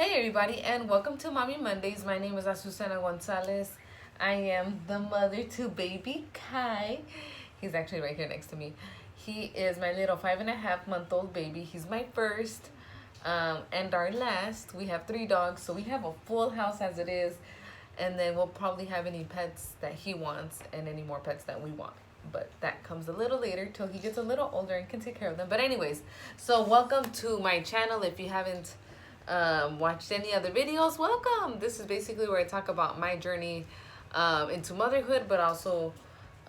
Hey everybody, and welcome to Mommy Mondays. My name is Azucena Gonzalez. I am the mother to baby Kai. He's actually right here next to me. He is my little 5.5-month-old baby. He's my first and our last. We have 3 dogs, so we have a full house as it is. And then we'll probably have any pets that he wants and any more pets that we want. But that comes a little later till he gets a little older and can take care of them. But anyways, so welcome to my channel. If you haven't watched any other videos, welcome. This is basically where I talk about my journey into motherhood, but also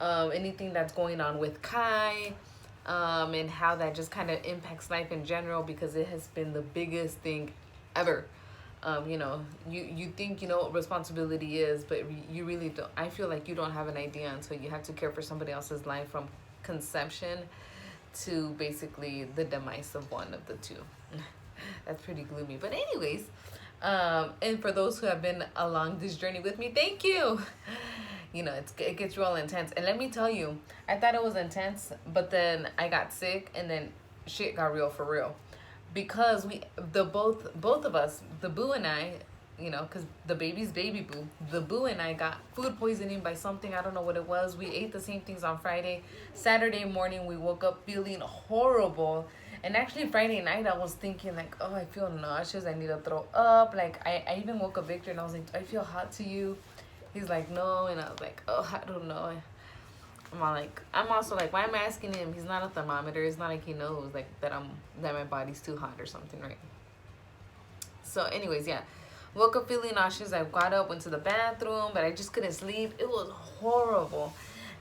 anything that's going on with Kai, and how that just kind of impacts life in general, because it has been the biggest thing ever. You think you know what responsibility is, but you really don't. I feel like you don't have an idea until you have to care for somebody else's life from conception to basically the demise of one of the two. That's pretty gloomy. But anyways, and for those who have been along this journey with me, thank you. You know, it gets real intense. And let me tell you, I thought it was intense, but then I got sick, and then shit got real for real. Because both of us, the boo and I, you know, because the baby's baby boo, the boo and I got food poisoning by something. I don't know what it was. We ate the same things on Friday. Saturday morning, we woke up feeling horrible. And actually Friday night, I was thinking like, oh, I feel nauseous. I need to throw up. Like, I even woke up Victor and I was like, do I feel hot to you? He's like, no. And I was like, oh, I don't know. I'm also like, why am I asking him? He's not a thermometer. It's not like he knows like that my body's too hot or something, right? So anyways, yeah. Woke up feeling nauseous. I got up, went to the bathroom, but I just couldn't sleep. It was horrible.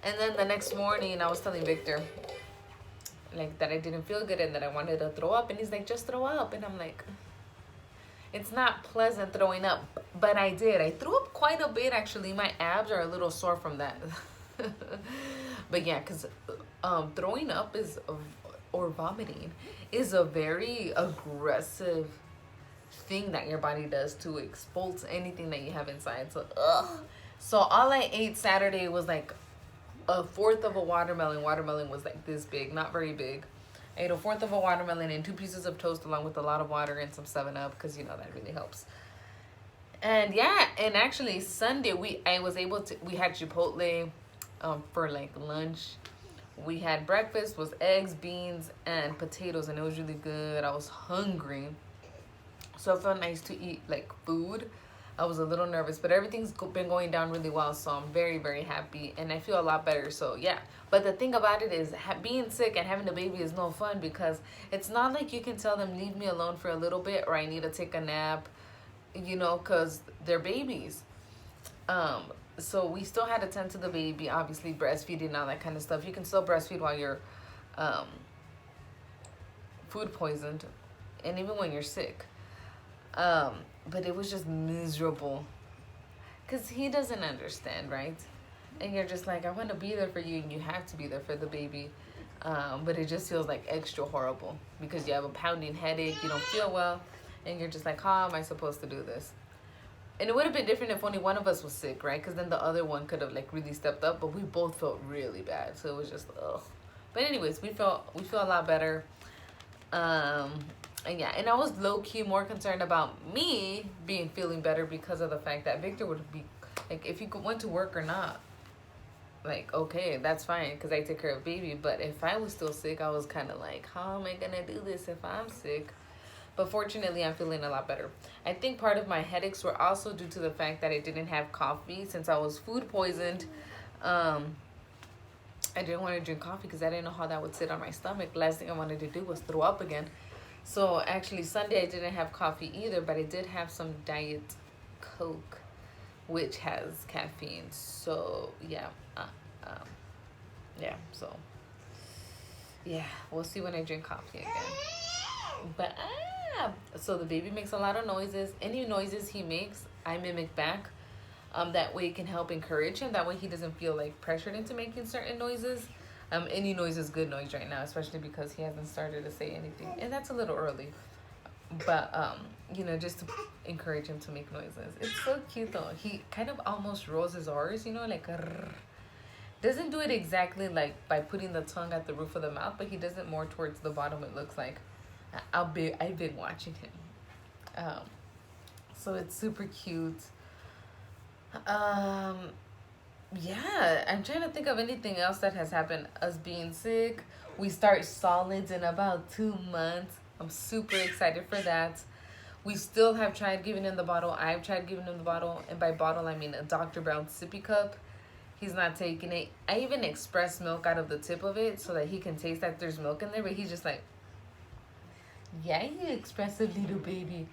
And then the next morning, I was telling Victor, like, that I didn't feel good and that I wanted to throw up. And he's like, just throw up. And I'm like, it's not pleasant throwing up. But I did. I threw up quite a bit, actually. My abs are a little sore from that. But yeah, because throwing up or vomiting is a very aggressive thing that your body does to expulse anything that you have inside. So so all I ate Saturday was like a fourth of a watermelon. Watermelon was like this big, not very big. I ate a fourth of a watermelon and 2 pieces of toast along with a lot of water and some 7-Up, because you know that really helps. And yeah, and actually Sunday we had Chipotle for like lunch. We had breakfast was eggs, beans, and potatoes, and it was really good. I was hungry, so it felt nice to eat like food. I was a little nervous, but everything's been going down really well, so I'm very, very happy, and I feel a lot better. So yeah, but the thing about it is being sick and having a baby is no fun, because it's not like you can tell them leave me alone for a little bit, or I need to take a nap, you know, because they're babies. So we still had to tend to the baby, obviously breastfeeding, all that kind of stuff. You can still breastfeed while you're food poisoned, and even when you're sick. But it was just miserable, because he doesn't understand, right? And you're just like, I want to be there for you, and you have to be there for the baby. But it just feels like extra horrible, because you have a pounding headache, you don't feel well, and you're just like, how am I supposed to do this? And it would have been different if only one of us was sick, right? Because then the other one could have like really stepped up, but we both felt really bad, so it was just ugh. But anyways, we feel a lot better. And yeah, and I was low-key more concerned about me feeling better, because of the fact that Victor would be like, if he went to work or not, like, okay, that's fine, because I take care of baby. But if I was still sick, I was kind of like, how am I gonna do this if I'm sick? But fortunately, I'm feeling a lot better. I think part of my headaches were also due to the fact that I didn't have coffee since I was food poisoned. I didn't want to drink coffee because I didn't know how that would sit on my stomach. Last thing I wanted to do was throw up again. So actually Sunday I didn't have coffee either, but I did have some Diet Coke, which has caffeine. So yeah, so yeah, we'll see when I drink coffee again. But so the baby makes a lot of noises. Any noises he makes, I mimic back. That way it can help encourage him. That way he doesn't feel like pressured into making certain noises. Any noise is good noise right now, especially because he hasn't started to say anything, and that's a little early. But you know, just to encourage him to make noises. It's so cute though. He kind of almost rolls his R's, you know, like doesn't do it exactly like by putting the tongue at the roof of the mouth, but he does it more towards the bottom, it looks like. I've been watching him. So it's super cute. Um, yeah, I'm trying to think of anything else that has happened. Us being sick. We start solids in about 2 months. I'm super excited for that. We still have tried giving him the bottle. I've tried giving him the bottle. And by bottle, I mean a Dr. Brown sippy cup. He's not taking it. I even express milk out of the tip of it so that he can taste that there's milk in there. But he's just like, yeah, you expressive little baby.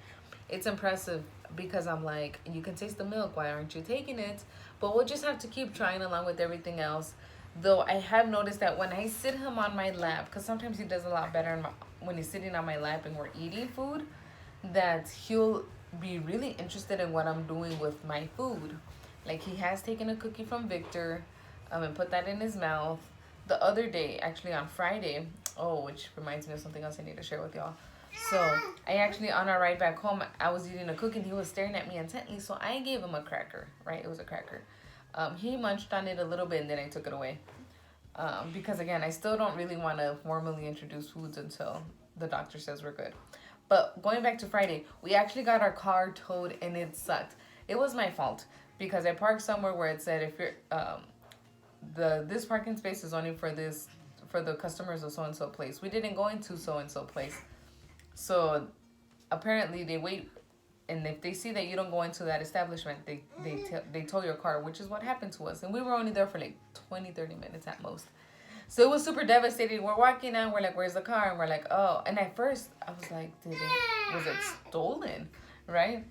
It's impressive because I'm like, you can taste the milk. Why aren't you taking it? But we'll just have to keep trying along with everything else. Though I have noticed that when I sit him on my lap, because sometimes he does a lot better when he's sitting on my lap and we're eating food, that he'll be really interested in what I'm doing with my food. Like he has taken a cookie from Victor and put that in his mouth. The other day, actually on Friday, which reminds me of something else I need to share with y'all. So I actually, on our ride back home, I was eating a cookie and he was staring at me intently. So I gave him a cracker, right? It was a cracker. He munched on it a little bit and then I took it away. Because again, I still don't really want to formally introduce foods until the doctor says we're good. But going back to Friday, we actually got our car towed and it sucked. It was my fault because I parked somewhere where it said if you're this parking space is only for the customers of so and so place. We didn't go into so and so place. So apparently they wait, and if they see that you don't go into that establishment, they tow your car, which is what happened to us. And we were only there for like 20-30 minutes at most. So it was super devastating. We're walking out, we're like, where's the car? And we're like, oh. And at first I was like, was it stolen? Right?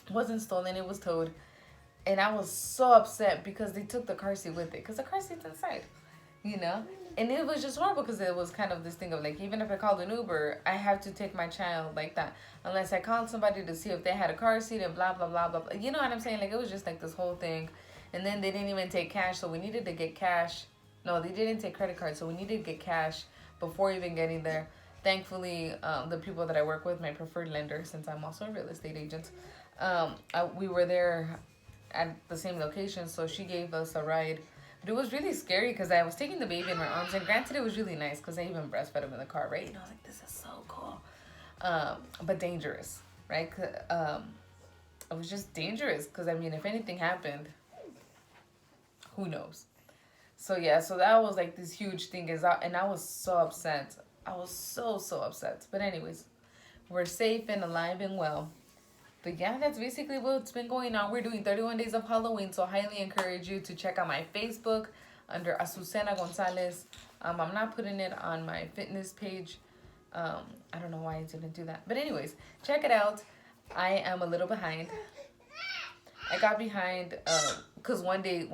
It wasn't stolen, it was towed. And I was so upset because they took the car seat with it. Because the car seat's inside, you know? And it was just horrible because it was kind of this thing of like, even if I called an Uber, I have to take my child like that. Unless I called somebody to see if they had a car seat and blah, blah, blah, blah. You know what I'm saying? Like, it was just like this whole thing. And then they didn't even take cash, so we needed to get cash. No, they didn't take credit cards, so we needed to get cash before even getting there. Thankfully, the people that I work with, my preferred lender, since I'm also a real estate agent, we were there at the same location, so she gave us a ride. But it was really scary because I was taking the baby in my arms, and granted it was really nice because I even breastfed him in the car, right? And I was like, this is so cool. But dangerous, right? It was just dangerous because, I mean, if anything happened, who knows? So yeah, so that was like this huge thing, and I was so upset. I was so upset. But anyways, we're safe and alive and well. But yeah, that's basically what's been going on. We're doing 31 days of Halloween, so I highly encourage you to check out my Facebook under Azucena Gonzalez. I'm not putting it on my fitness page. I don't know why I didn't do that. But anyways, check it out. I am a little behind. I got behind because one day,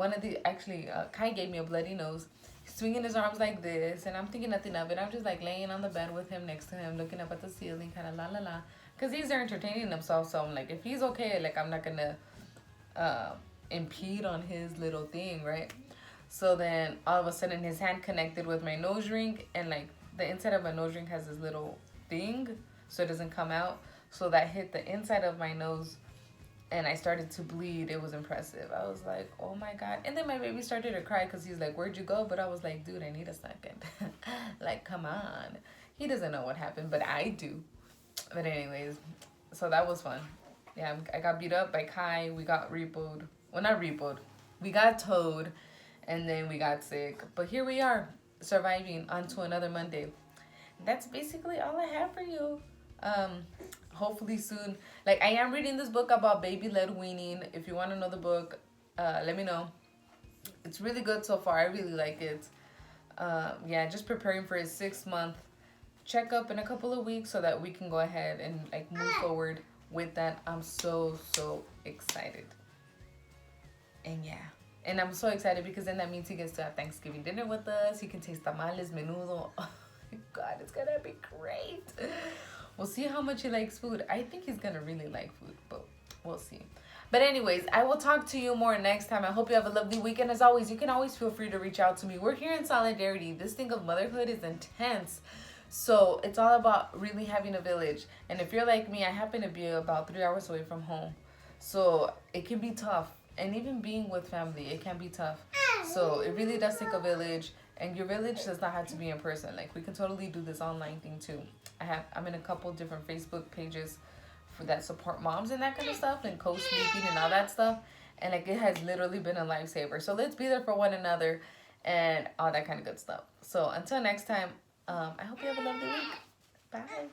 Kai gave me a bloody nose. He's swinging his arms like this, and I'm thinking nothing of it. I'm just like laying on the bed with him next to him, looking up at the ceiling, kind of la la la. Because he's there entertaining himself, so I'm like, if he's okay, like, I'm not going to impede on his little thing, right? So then, all of a sudden, his hand connected with my nose ring, and, like, the inside of my nose ring has this little thing, so it doesn't come out. So that hit the inside of my nose, and I started to bleed. It was impressive. I was like, oh, my God. And then my baby started to cry because he's like, where'd you go? But I was like, dude, I need a second. Like, come on. He doesn't know what happened, but I do. But anyways, so that was fun. Yeah, I got beat up by Kai. We got repoed. Well, not repoed. We got towed, and then we got sick. But here we are, surviving onto another Monday. That's basically all I have for you. Hopefully soon. Like, I am reading this book about baby-led weaning. If you want to know the book, let me know. It's really good so far. I really like it. Yeah, just preparing for his 6-month checkup in a couple of weeks so that we can go ahead and like move forward with that. I'm so excited. And yeah, and I'm so excited because then that means he gets to have Thanksgiving dinner with us. He can taste tamales, menudo. Oh my God, it's gonna be great. We'll see how much he likes food. I think he's gonna really like food, but we'll see. But anyways, I will talk to you more next time. I hope you have a lovely weekend. As always, you can always feel free to reach out to me. We're here in solidarity. This thing of motherhood is intense. So it's all about really having a village. And if you're like me, I happen to be about 3 hours away from home. So it can be tough. And even being with family, it can be tough. So it really does take a village. And your village does not have to be in person. Like, we can totally do this online thing too. I'm in a couple different Facebook pages that support moms and that kind of stuff, and co-sleeping and all that stuff. And like it has literally been a lifesaver. So let's be there for one another and all that kind of good stuff. So until next time, I hope you have a lovely week. Bye.